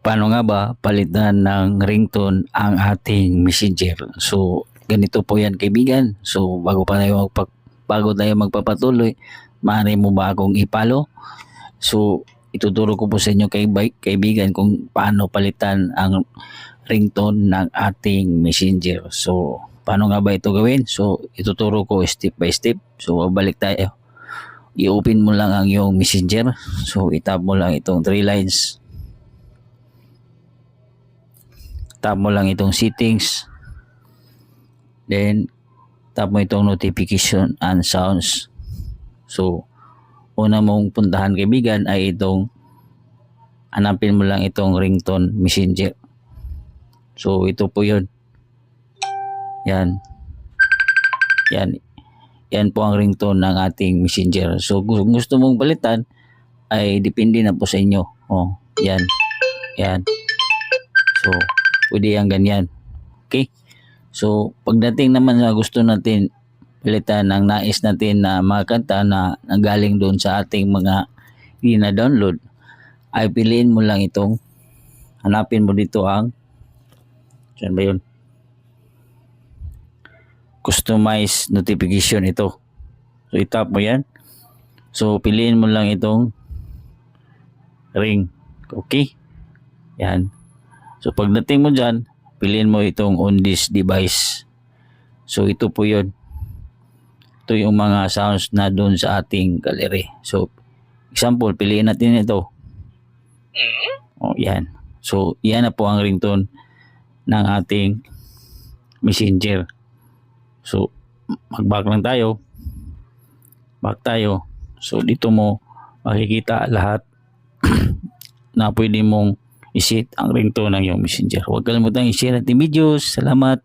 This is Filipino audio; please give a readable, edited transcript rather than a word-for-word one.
Paano nga ba palitan ng ringtone ang ating messenger? So, ganito po yan kaibigan. So, bago tayo magpapatuloy, maaari mo ba akong ipalo? So, ituturo ko po sa inyo kaibigan kung paano palitan ang ringtone ng ating messenger. So, paano nga ba ito gawin? So, ituturo ko step by step. So, babalik tayo. I-open mo lang ang iyong messenger. So, itap mo lang itong 3 lines. Tap mo lang itong settings. Then, tap mo itong notification and sounds. So, una mong puntahan kaibigan ay itong hanapin mo lang itong ringtone messenger. So, ito po yun. Yan. Yan. Yan po ang ringtone ng ating messenger. So, kung gusto mong palitan, ay depende na po sa inyo. Oh, yan. Yan. So, pwede yan ganyan. Okay? So, pagdating naman sa gusto natin palitan ng nais natin na mga kanta na nanggaling doon sa ating mga hindi na-download, ay piliin mo lang itong, hanapin mo dito ang, saan ba yun? Customize notification ito. So, itap mo yan. So, piliin mo lang itong ring. Okay? Yan. So, pagdating mo dyan, piliin mo itong on this device. So, ito po yun. Ito yung mga sounds na doon sa ating gallery. So, example, piliin natin ito. O, yan. So, yan na po ang ringtone ng ating messenger. So, mag-back lang tayo. Back tayo. So, dito mo makikita lahat na pwede mong iset ang ringtone ng iyong messenger. Huwag kalimutan i-share natin videos. Salamat.